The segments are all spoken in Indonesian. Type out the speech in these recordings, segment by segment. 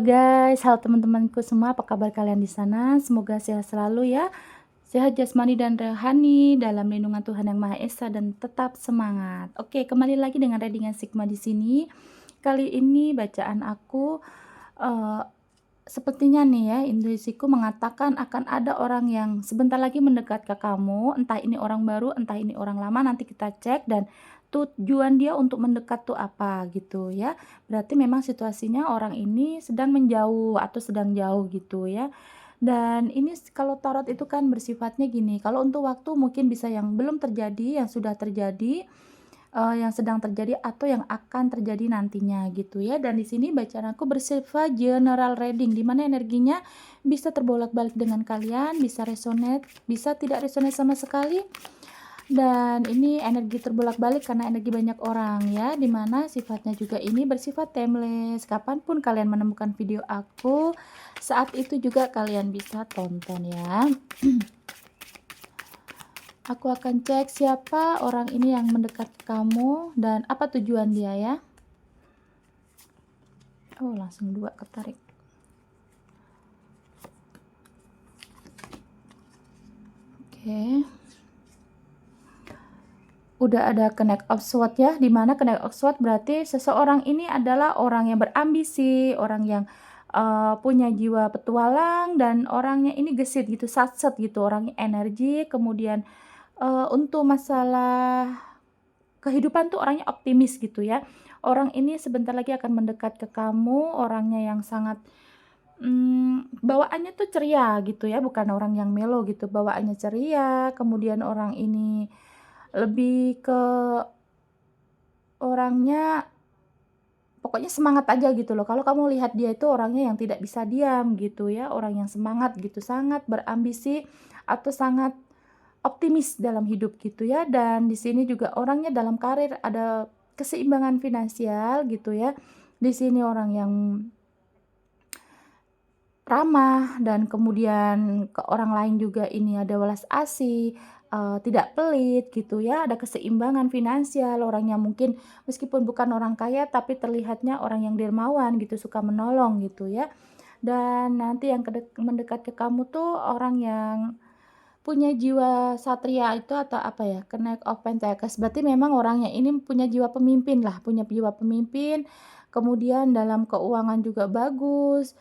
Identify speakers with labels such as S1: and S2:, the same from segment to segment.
S1: Guys, halo teman-temanku semua, apa kabar kalian di sana? Semoga sehat selalu ya. Sehat jasmani dan rohani dalam lindungan Tuhan Yang Maha Esa dan tetap semangat. Oke, kembali lagi dengan readingan Sigma di sini. Kali ini bacaan aku eh, sepertinya nih ya, intuisiku mengatakan akan ada orang yang sebentar lagi mendekat ke kamu, entah ini orang baru, entah ini orang lama, nanti kita cek dan tujuan dia untuk mendekat tuh apa gitu ya. Berarti memang situasinya orang ini sedang menjauh atau sedang jauh gitu ya. Dan ini kalau tarot itu kan bersifatnya gini, kalau untuk waktu mungkin bisa yang belum terjadi, yang sudah terjadi, yang sedang terjadi atau yang akan terjadi nantinya gitu ya. Dan di sini bacaan aku bersifat general reading, di mana energinya bisa terbolak-balik dengan kalian, bisa resonate, bisa tidak resonate sama sekali. Dan ini energi terbolak-balik karena energi banyak orang ya, dimana sifatnya juga ini bersifat timeless. Kapanpun kalian menemukan video aku, saat itu juga kalian bisa tonton ya. Aku akan cek siapa orang ini yang mendekat ke kamu dan apa tujuan dia ya. Oh, langsung 2 ketarik. Oke. Udah ada Knight of Swords ya, dimana Knight of Swords berarti seseorang ini adalah orang yang berambisi, orang yang punya jiwa petualang dan orangnya ini gesit gitu, satset gitu, orangnya energi. Kemudian untuk masalah kehidupan tuh orangnya optimis gitu ya. Orang ini sebentar lagi akan mendekat ke kamu, orangnya yang sangat bawaannya tuh ceria gitu ya, bukan orang yang melo gitu, bawaannya ceria. Kemudian orang ini lebih ke orangnya pokoknya semangat aja gitu loh. Kalau kamu lihat dia itu orangnya yang tidak bisa diam gitu ya, orang yang semangat gitu, sangat berambisi atau sangat optimis dalam hidup gitu ya. Dan di sini juga orangnya dalam karir ada keseimbangan finansial gitu ya. Di sini orang yang ramah dan kemudian ke orang lain juga ini ada welas asih, tidak pelit gitu ya, ada keseimbangan finansial, orangnya mungkin meskipun bukan orang kaya tapi terlihatnya orang yang dermawan gitu, suka menolong gitu ya. Dan nanti yang mendekat ke kamu tuh orang yang punya jiwa satria itu atau apa ya, Knight of Pentacles, berarti memang orangnya ini punya jiwa pemimpin lah, punya jiwa pemimpin, kemudian dalam keuangan juga bagus.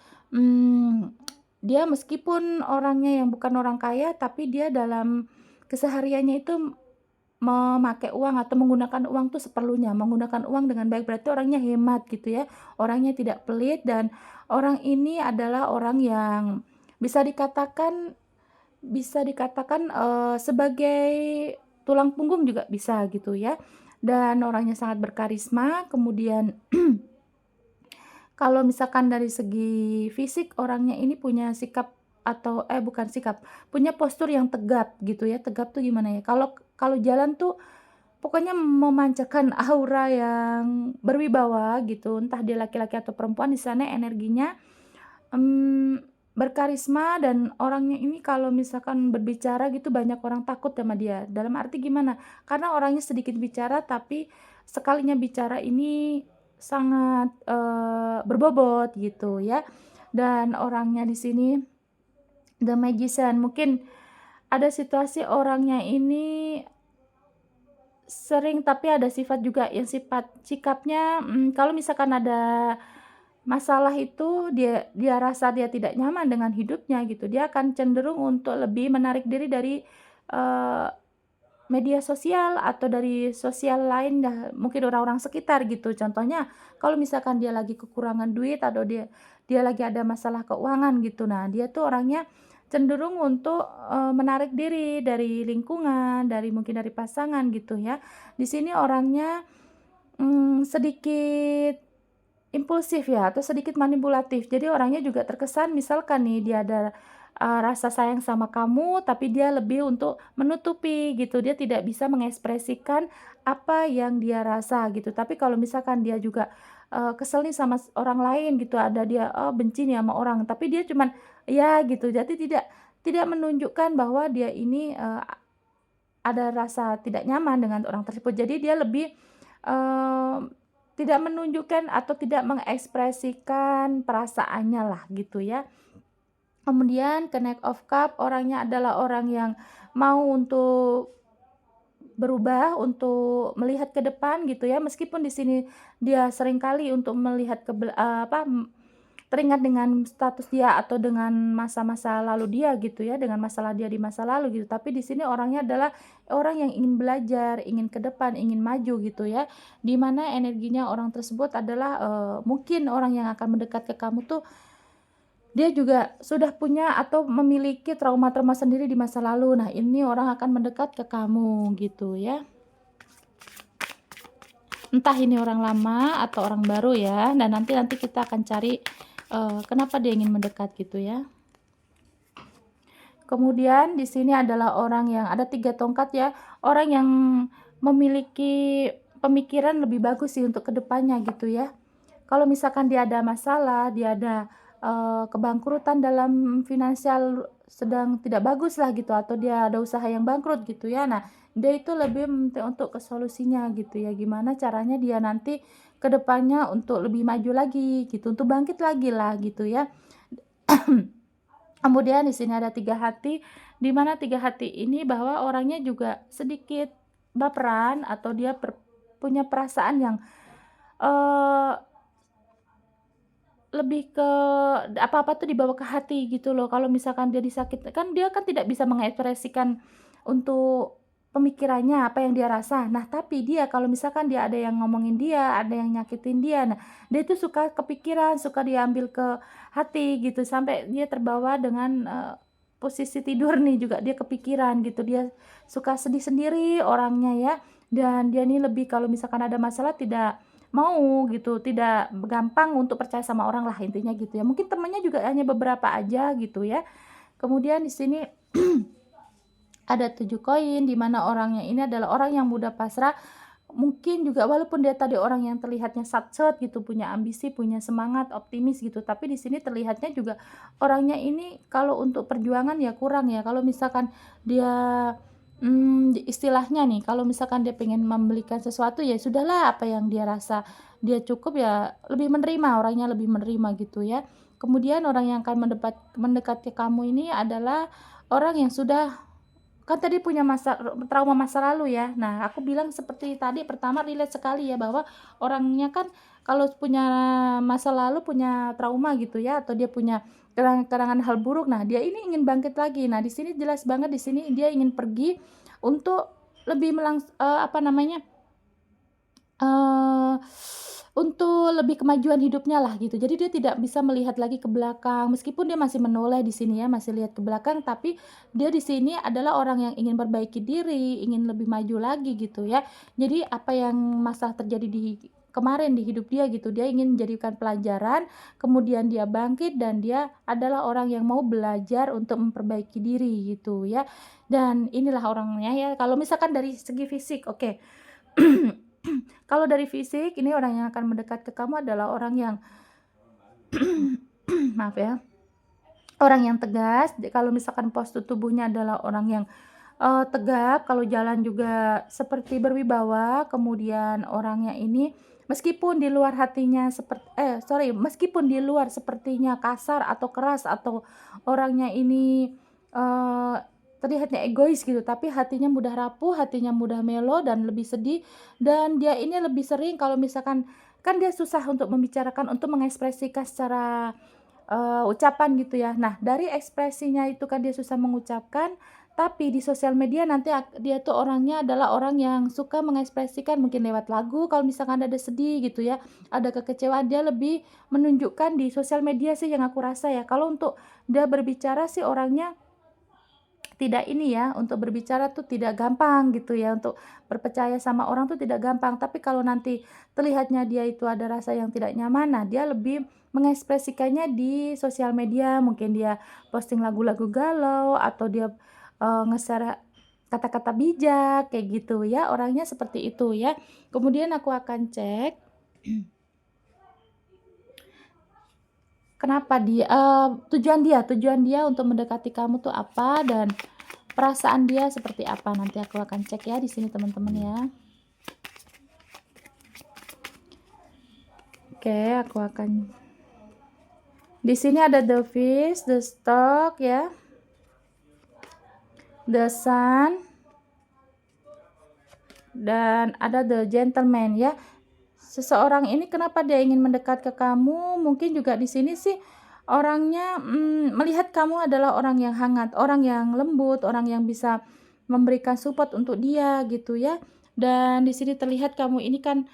S1: Dia meskipun orangnya yang bukan orang kaya, tapi dia dalam kesehariannya itu memakai uang atau menggunakan uang tuh seperlunya, menggunakan uang dengan baik, berarti orangnya hemat gitu ya, orangnya tidak pelit. Dan orang ini adalah orang yang bisa dikatakan sebagai tulang punggung juga bisa gitu ya. Dan orangnya sangat berkarisma. Kemudian kalau misalkan dari segi fisik orangnya ini punya sikap atau bukan sikap, punya postur yang tegap gitu ya. Tegap tuh gimana ya? Kalau kalau jalan tuh pokoknya memancarkan aura yang berwibawa gitu. Entah dia laki-laki atau perempuan, di sana energinya berkarisma. Dan orangnya ini kalau misalkan berbicara gitu banyak orang takut sama dia. Dalam arti gimana? Karena orangnya sedikit bicara tapi sekalinya bicara ini sangat berbobot gitu ya. Dan orangnya di sini The Magician, mungkin ada situasi orangnya ini sering tapi ada sifat juga yang sifat sikapnya kalau misalkan ada masalah itu dia rasa dia tidak nyaman dengan hidupnya gitu, dia akan cenderung untuk lebih menarik diri dari media sosial atau dari sosial lain dah, mungkin orang-orang sekitar gitu. Contohnya kalau misalkan dia lagi kekurangan duit atau dia lagi ada masalah keuangan gitu, nah dia tuh orangnya cenderung untuk menarik diri dari lingkungan, dari mungkin dari pasangan gitu ya. Di sini orangnya sedikit impulsif ya atau sedikit manipulatif. Jadi orangnya juga terkesan misalkan nih dia ada rasa sayang sama kamu tapi dia lebih untuk menutupi gitu. Dia tidak bisa mengekspresikan apa yang dia rasa gitu. Tapi kalau misalkan dia juga kesel nih sama orang lain gitu, ada dia benci nih sama orang, tapi dia cuman ya gitu. Jadi tidak menunjukkan bahwa dia ini ada rasa tidak nyaman dengan orang tersebut. Jadi dia lebih tidak menunjukkan atau tidak mengekspresikan perasaannya lah gitu ya. Kemudian ke Knight of Cup, orangnya adalah orang yang mau untuk berubah, untuk melihat ke depan gitu ya, meskipun di sini dia seringkali untuk melihat teringat dengan status dia atau dengan masa-masa lalu dia gitu ya, dengan masalah dia di masa lalu gitu. Tapi di sini orangnya adalah orang yang ingin belajar, ingin ke depan, ingin maju gitu ya. Di mana energinya orang tersebut adalah mungkin orang yang akan mendekat ke kamu tuh dia juga sudah punya atau memiliki trauma-trauma sendiri di masa lalu. Nah, ini orang akan mendekat ke kamu gitu ya. Entah ini orang lama atau orang baru ya. Dan nanti kita akan cari kenapa dia ingin mendekat gitu ya. Kemudian di sini adalah orang yang ada 3 tongkat ya. Orang yang memiliki pemikiran lebih bagus sih untuk kedepannya gitu ya. Kalau misalkan dia ada masalah, dia ada kebangkrutan dalam finansial sedang tidak bagus lah gitu, atau dia ada usaha yang bangkrut gitu ya. Nah, dia itu lebih untuk ke solusinya gitu ya. Gimana caranya dia nanti kedepannya untuk lebih maju lagi gitu, untuk bangkit lagi lah gitu ya. Kemudian di sini ada 3 hati, di mana 3 hati ini bahwa orangnya juga sedikit baperan atau dia punya perasaan yang lebih ke apa-apa tuh dibawa ke hati gitu loh. Kalau misalkan dia disakiti kan dia kan tidak bisa mengekspresikan untuk pemikirannya, apa yang dia rasa. Nah, tapi dia kalau misalkan dia ada yang ngomongin dia, ada yang nyakitin dia, nah dia itu suka kepikiran, suka diambil ke hati gitu, sampai dia terbawa dengan posisi tidur nih juga dia kepikiran gitu. Dia suka sedih sendiri orangnya ya. Dan dia nih lebih kalau misalkan ada masalah tidak mau gitu, tidak gampang untuk percaya sama orang lah intinya gitu ya. Mungkin temannya juga hanya beberapa aja gitu ya. Kemudian di sini ada 7 koin, di mana orangnya ini adalah orang yang mudah pasrah. Mungkin juga walaupun dia tadi orang yang terlihatnya satset gitu, punya ambisi, punya semangat, optimis gitu, tapi di sini terlihatnya juga orangnya ini kalau untuk perjuangan ya kurang ya. Kalau misalkan dia istilahnya nih, kalau misalkan dia pengen membelikan sesuatu ya sudahlah, apa yang dia rasa dia cukup ya lebih menerima, orangnya lebih menerima gitu ya. Kemudian orang yang akan mendekat ke kamu ini adalah orang yang sudah kan tadi punya trauma masa lalu ya. Nah, aku bilang seperti tadi pertama relate sekali ya, bahwa orangnya kan kalau punya masa lalu, punya trauma gitu ya, atau dia punya kenangan hal buruk. Nah, dia ini ingin bangkit lagi. Nah, di sini jelas banget, di sini dia ingin pergi untuk lebih apa namanya? eh untuk lebih kemajuan hidupnya lah gitu. Jadi dia tidak bisa melihat lagi ke belakang, meskipun dia masih menoleh di sini ya, masih lihat ke belakang, tapi dia di sini adalah orang yang ingin perbaiki diri, ingin lebih maju lagi gitu ya. Jadi apa yang masalah terjadi di kemarin di hidup dia gitu, dia ingin menjadikan pelajaran, kemudian dia bangkit dan dia adalah orang yang mau belajar untuk memperbaiki diri gitu ya. Dan inilah orangnya ya. Kalau misalkan dari segi fisik, oke. Kalau dari fisik, ini orang yang akan mendekat ke kamu adalah orang yang maaf ya, orang yang tegas. Kalau misalkan postur tubuhnya adalah orang yang tegap, kalau jalan juga seperti berwibawa. Kemudian orangnya ini meskipun di luar hatinya meskipun di luar sepertinya kasar atau keras, atau orangnya ini terlihatnya egois gitu, tapi hatinya mudah rapuh, hatinya mudah melo dan lebih sedih. Dan dia ini lebih sering kalau misalkan kan dia susah untuk membicarakan, untuk mengekspresikan secara ucapan gitu ya. Nah, dari ekspresinya itu kan dia susah mengucapkan, tapi di sosial media nanti dia tuh orangnya adalah orang yang suka mengekspresikan mungkin lewat lagu. Kalau misalkan ada sedih gitu ya, ada kekecewaan, dia lebih menunjukkan di sosial media sih yang aku rasa ya. Kalau untuk dia berbicara sih orangnya tidak ini ya, untuk berbicara tuh tidak gampang gitu ya, untuk berpercaya sama orang tuh tidak gampang. Tapi kalau nanti terlihatnya dia itu ada rasa yang tidak nyaman, nah dia lebih mengekspresikannya di sosial media. Mungkin dia posting lagu-lagu galau, atau dia nge-share kata-kata bijak kayak gitu ya, orangnya seperti itu ya. Kemudian aku akan cek kenapa tujuan dia untuk mendekati kamu tuh apa, dan perasaan dia seperti apa. Nanti aku akan cek ya di sini teman-teman ya. Oke, aku akan di sini ada the fish, the stock ya, the sun, dan ada the gentleman ya. Seseorang ini kenapa dia ingin mendekat ke kamu? Mungkin juga di sini sih orangnya melihat kamu adalah orang yang hangat, orang yang lembut, orang yang bisa memberikan support untuk dia gitu ya. Dan di sini terlihat kamu ini kan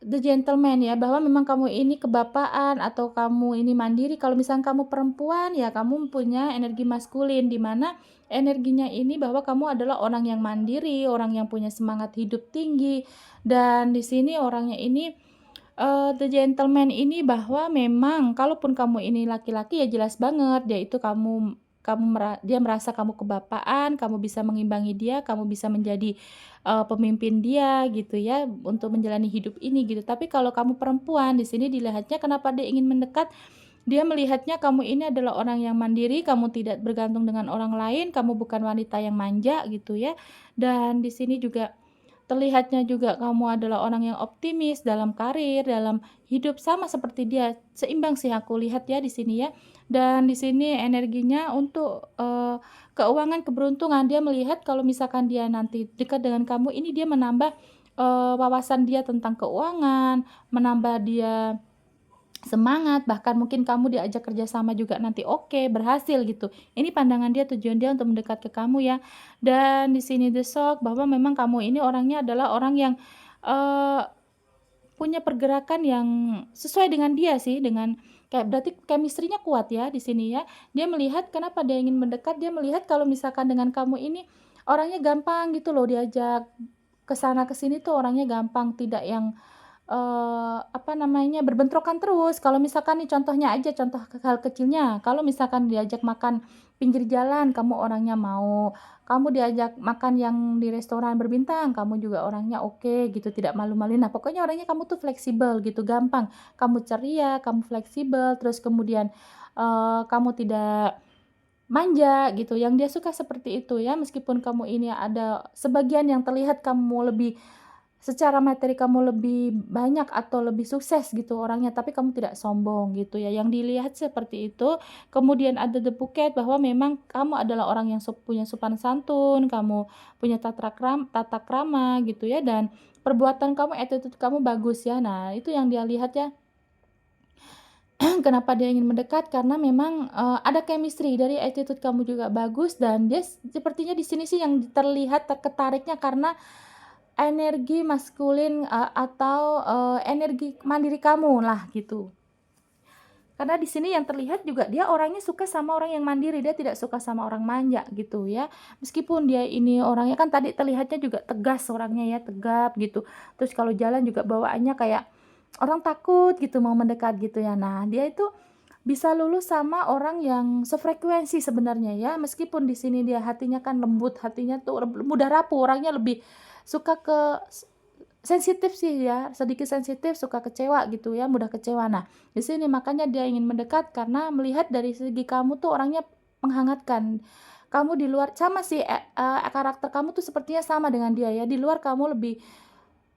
S1: the gentleman ya, bahwa memang kamu ini kebapaan atau kamu ini mandiri. Kalau misalnya kamu perempuan ya kamu punya energi maskulin, di mana energinya ini bahwa kamu adalah orang yang mandiri, orang yang punya semangat hidup tinggi. Dan di sini orangnya ini the gentleman ini bahwa memang kalaupun kamu ini laki-laki ya jelas banget dia itu dia merasa kamu kebapaan, kamu bisa mengimbangi dia, kamu bisa menjadi pemimpin dia gitu ya untuk menjalani hidup ini gitu. Tapi kalau kamu perempuan di sini dilihatnya kenapa dia ingin mendekat, dia melihatnya kamu ini adalah orang yang mandiri, kamu tidak bergantung dengan orang lain, kamu bukan wanita yang manja gitu ya. Dan di sini juga terlihatnya juga kamu adalah orang yang optimis dalam karir, dalam hidup, sama seperti dia. Seimbang sih aku lihat ya di sini ya. Dan di sini energinya untuk keuangan, keberuntungan. Dia melihat kalau misalkan dia nanti dekat dengan kamu, ini dia menambah wawasan dia tentang keuangan, menambah dia semangat, bahkan mungkin kamu diajak kerjasama juga nanti oke, berhasil gitu. Ini pandangan dia, tujuan dia untuk mendekat ke kamu ya. Dan di sini the shock bahwa memang kamu ini orangnya adalah orang yang eee, punya pergerakan yang sesuai dengan dia sih, dengan kayak berarti chemistry-nya kuat ya di sini ya. Dia melihat kenapa dia ingin mendekat, dia melihat kalau misalkan dengan kamu ini orangnya gampang gitu loh diajak ke sana ke sini tuh orangnya gampang, tidak yang apa namanya, berbentrokan terus. Kalau misalkan nih contohnya aja, contoh hal kecilnya, kalau misalkan diajak makan pinggir jalan, kamu orangnya mau. Kamu diajak makan yang di restoran berbintang, kamu juga orangnya oke gitu, tidak malu-maluin. Nah, pokoknya orangnya kamu tuh fleksibel gitu, gampang. Kamu ceria, kamu fleksibel, terus kemudian, kamu tidak manja gitu, yang dia suka seperti itu ya. Meskipun kamu ini ada sebagian yang terlihat kamu lebih secara materi kamu lebih banyak atau lebih sukses gitu orangnya, tapi kamu tidak sombong gitu ya, yang dilihat seperti itu. Kemudian ada the Phuket bahwa memang kamu adalah orang yang punya sopan santun, kamu punya tata krama gitu ya, dan perbuatan kamu, attitude kamu bagus ya. Nah, itu yang dia lihat ya. Kenapa dia ingin mendekat, karena memang, ada chemistry dari attitude kamu juga bagus, dan dia sepertinya di sini sih yang terlihat ketariknya karena energi maskulin, atau, energi mandiri kamu lah gitu. Karena di sini yang terlihat juga dia orangnya suka sama orang yang mandiri, dia tidak suka sama orang manja gitu ya. Meskipun dia ini orangnya kan tadi terlihatnya juga tegas orangnya ya, tegap gitu. Terus kalau jalan juga bawaannya kayak orang takut gitu mau mendekat gitu ya. Nah, dia itu bisa lulus sama orang yang sefrekuensi sebenarnya ya. Meskipun di sini dia hatinya kan lembut, hatinya tuh mudah rapuh, orangnya lebih suka ke sensitif sih ya, sedikit sensitif, suka kecewa gitu ya, mudah kecewa. Nah, di sini makanya dia ingin mendekat karena melihat dari segi kamu tuh orangnya menghangatkan. Kamu di luar sama sih, karakter kamu tuh sepertinya sama dengan dia ya, di luar kamu lebih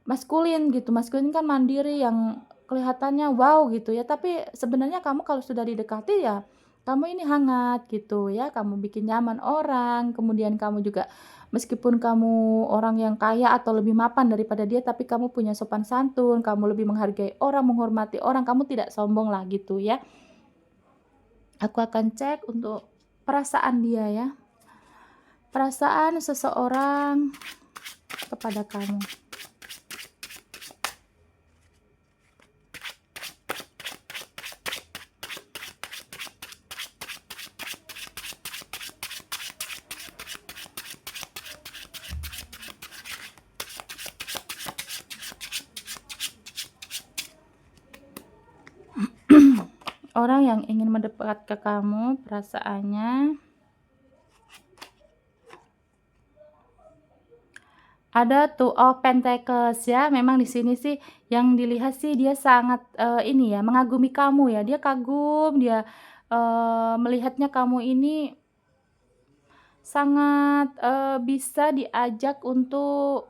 S1: maskulin gitu, maskulin kan mandiri yang kelihatannya wow gitu ya, tapi sebenarnya kamu kalau sudah didekati ya, kamu ini hangat gitu ya, kamu bikin nyaman orang, kemudian kamu juga meskipun kamu orang yang kaya atau lebih mapan daripada dia, tapi kamu punya sopan santun, kamu lebih menghargai orang, menghormati orang, kamu tidak sombong lah gitu ya. Aku akan cek untuk perasaan dia ya, perasaan seseorang kepada kamu. Orang yang ingin mendekat ke kamu, perasaannya ada Two of Pentacles ya. Memang di sini sih yang dilihat sih dia sangat, ini ya, mengagumi kamu ya. Dia kagum, dia, melihatnya kamu ini sangat, bisa diajak untuk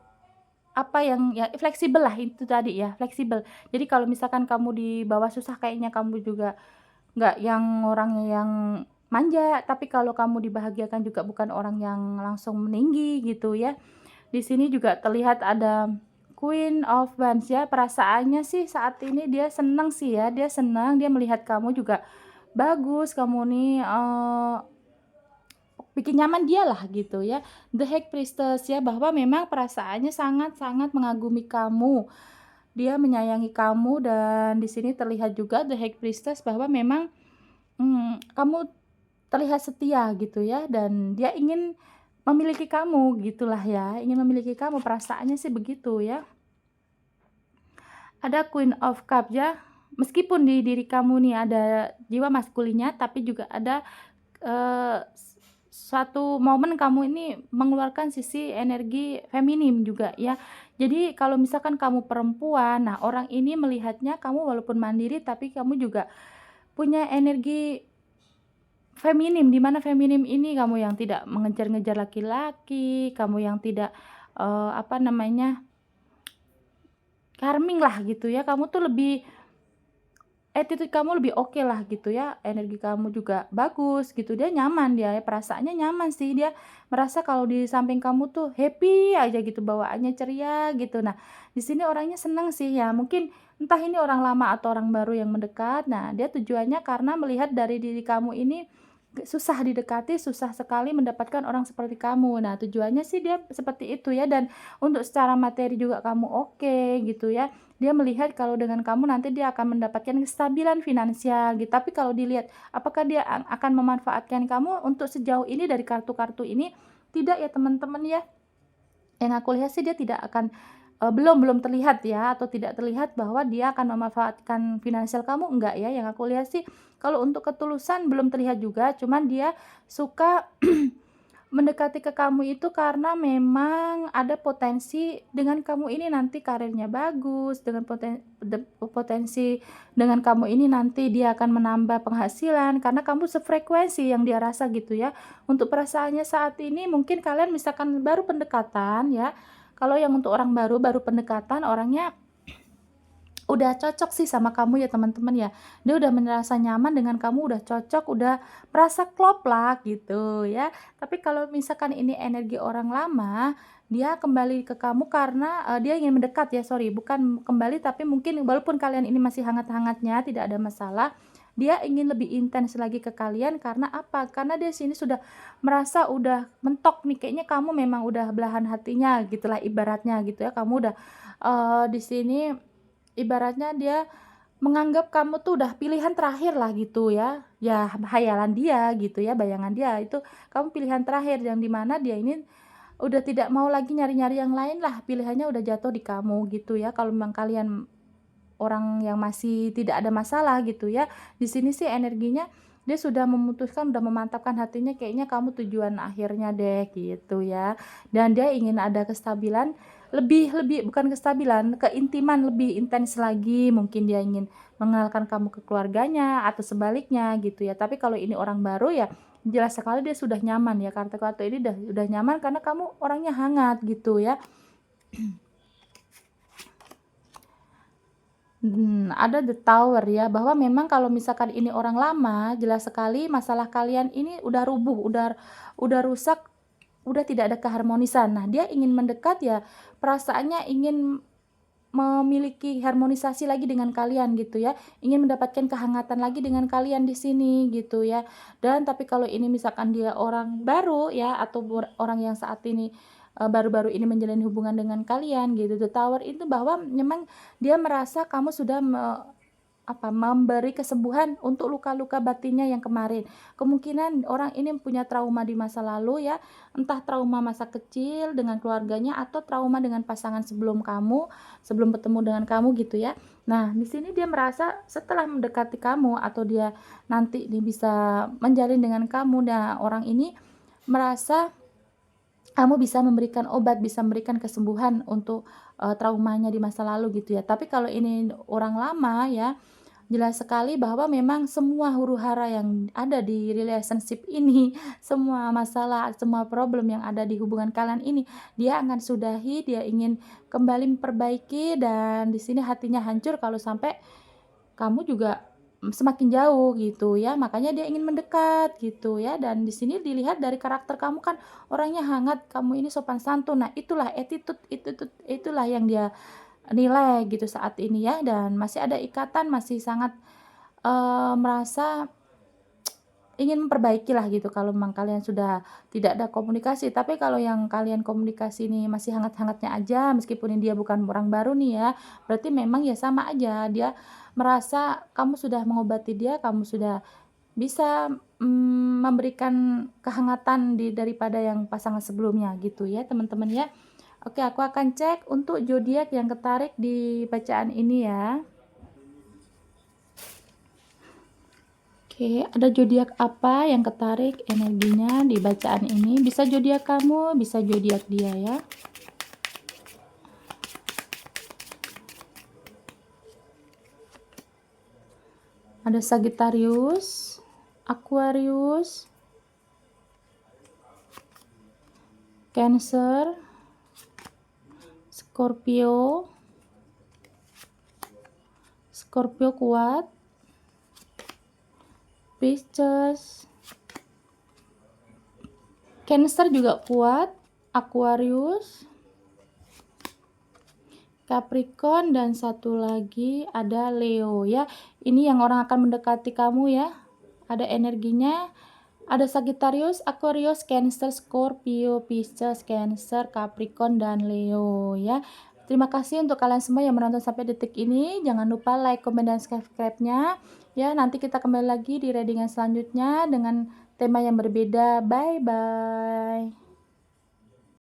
S1: apa yang ya fleksibel lah itu tadi ya, fleksibel. Jadi kalau misalkan kamu di bawah susah kayaknya kamu juga nggak yang orang yang manja, tapi kalau kamu dibahagiakan juga bukan orang yang langsung meninggi gitu ya. Di sini juga terlihat ada Queen of Wands ya, perasaannya sih saat ini dia senang sih ya, dia senang, dia melihat kamu juga bagus, kamu nih, bikin nyaman dia lah gitu ya. The High Priestess ya, bahwa memang perasaannya sangat-sangat mengagumi kamu. Dia menyayangi kamu dan di sini terlihat juga The High Priestess bahwa memang, kamu terlihat setia gitu ya dan dia ingin memiliki kamu gitulah ya, ingin memiliki kamu, perasaannya sih begitu ya. Ada Queen of Cups ya, meskipun di diri kamu nih ada jiwa maskulinnya, tapi juga ada, suatu momen kamu ini mengeluarkan sisi energi feminim juga ya. Jadi kalau misalkan kamu perempuan, nah orang ini melihatnya kamu walaupun mandiri tapi kamu juga punya energi feminim, di mana feminim ini kamu yang tidak mengejar-ngejar laki-laki, kamu yang tidak, apa namanya, charming lah gitu ya, kamu tuh lebih attitude kamu lebih oke lah gitu ya, energi kamu juga bagus gitu, dia nyaman dia ya, perasaannya nyaman sih, dia merasa kalau di samping kamu tuh happy aja gitu, bawaannya ceria gitu. Nah, di sini orangnya seneng sih ya, mungkin entah ini orang lama atau orang baru yang mendekat, nah dia tujuannya karena melihat dari diri kamu ini susah didekati, susah sekali mendapatkan orang seperti kamu. Nah, tujuannya sih dia seperti itu ya dan untuk secara materi juga kamu oke gitu ya. Dia melihat kalau dengan kamu nanti dia akan mendapatkan kestabilan finansial gitu. Tapi kalau dilihat apakah dia akan memanfaatkan kamu untuk sejauh ini dari kartu-kartu ini? Tidak ya teman-teman ya. Yang aku lihat sih dia tidak akan, belum terlihat ya atau tidak terlihat bahwa dia akan memanfaatkan finansial kamu, enggak ya, yang aku lihat sih kalau untuk ketulusan belum terlihat juga, cuman dia suka mendekati ke kamu itu karena memang ada potensi dengan kamu ini nanti karirnya bagus, dengan potensi dengan kamu ini nanti dia akan menambah penghasilan karena kamu sefrekuensi yang dia rasa gitu ya. Untuk perasaannya saat ini mungkin kalian misalkan baru pendekatan ya, kalau yang untuk orang baru pendekatan orangnya udah cocok sih sama kamu ya teman-teman ya. Dia udah merasa nyaman dengan kamu, udah cocok, udah merasa klop lah gitu ya. Tapi kalau misalkan ini energi orang lama, dia kembali ke kamu karena, dia ingin mendekat ya, sorry, bukan kembali tapi mungkin walaupun kalian ini masih hangat-hangatnya, tidak ada masalah, dia ingin lebih intens lagi ke kalian karena apa? Karena dia sini sudah merasa udah mentok nih, kayaknya kamu memang udah belahan hatinya gitulah ibaratnya gitu ya. Kamu udah, di sini ibaratnya dia menganggap kamu tuh udah pilihan terakhir lah gitu ya. Ya hayalan dia gitu ya, bayangan dia itu kamu pilihan terakhir yang di mana dia ini udah tidak mau lagi nyari-nyari yang lain lah, pilihannya udah jatuh di kamu gitu ya. Kalau memang kalian orang yang masih tidak ada masalah gitu ya, di sini sih energinya dia sudah memutuskan, udah memantapkan hatinya kayaknya kamu tujuan akhirnya deh gitu ya. Dan dia ingin ada kestabilan lebih lebih bukan kestabilan, keintiman lebih intens lagi, mungkin dia ingin mengenalkan kamu ke keluarganya atau sebaliknya gitu ya. Tapi kalau ini orang baru ya jelas sekali dia sudah nyaman ya, kartu-kartu ini udah nyaman karena kamu orangnya hangat gitu ya. Ada The Tower ya, bahwa memang kalau misalkan ini orang lama, jelas sekali masalah kalian ini udah rubuh, udah rusak, udah tidak ada keharmonisan. Nah, dia ingin mendekat ya, perasaannya ingin memiliki harmonisasi lagi dengan kalian gitu ya, ingin mendapatkan kehangatan lagi dengan kalian di sini gitu ya. Dan tapi kalau ini misalkan dia orang baru ya atau orang yang saat ini, baru-baru ini menjalin hubungan dengan kalian gitu, The Tower itu bahwa memang dia merasa kamu sudah memberi kesembuhan untuk luka-luka batinnya yang kemarin. Kemungkinan orang ini punya trauma di masa lalu ya, entah trauma masa kecil dengan keluarganya atau trauma dengan pasangan sebelum kamu, sebelum bertemu dengan kamu gitu ya. Nah, di sini dia merasa setelah mendekati kamu atau dia nanti dia bisa menjalin dengan kamu, nah orang ini merasa kamu bisa memberikan obat, bisa memberikan kesembuhan untuk, traumanya di masa lalu gitu ya. Tapi kalau ini orang lama ya, jelas sekali bahwa memang semua huru-hara yang ada di relationship ini, semua masalah, semua problem yang ada di hubungan kalian ini, dia akan sudahi, dia ingin kembali memperbaiki dan di sini hatinya hancur kalau sampai kamu juga, semakin jauh gitu ya, makanya dia ingin mendekat gitu ya, dan di sini dilihat dari karakter kamu kan orangnya hangat, kamu ini sopan santun. Nah, itulah attitude, itulah yang dia nilai gitu saat ini ya, dan masih ada ikatan, masih sangat, merasa ingin memperbaiki lah gitu kalau memang kalian sudah tidak ada komunikasi. Tapi kalau yang kalian komunikasi ini masih hangat-hangatnya aja, meskipun dia bukan orang baru nih ya, berarti memang ya sama aja, dia merasa kamu sudah mengobati dia, kamu sudah bisa, memberikan kehangatan daripada yang pasangan sebelumnya gitu ya teman-teman ya. Oke, aku akan cek untuk zodiak yang ketarik di bacaan ini ya. Oke, ada zodiak apa yang ketarik energinya di bacaan ini? Bisa zodiak kamu, bisa zodiak dia ya. Ada Sagittarius, Aquarius, Cancer, Scorpio, Scorpio kuat, Pisces, Cancer juga kuat, Aquarius, Capricorn, dan satu lagi ada Leo ya. Ini yang orang akan mendekati kamu ya. Ada energinya, ada Sagittarius, Aquarius, Cancer, Scorpio, Pisces, Cancer, Capricorn, dan Leo ya. Terima kasih untuk kalian semua yang menonton sampai detik ini. Jangan lupa like, comment, dan subscribe-nya. Ya, nanti kita kembali lagi di readingan selanjutnya dengan tema yang berbeda. Bye-bye.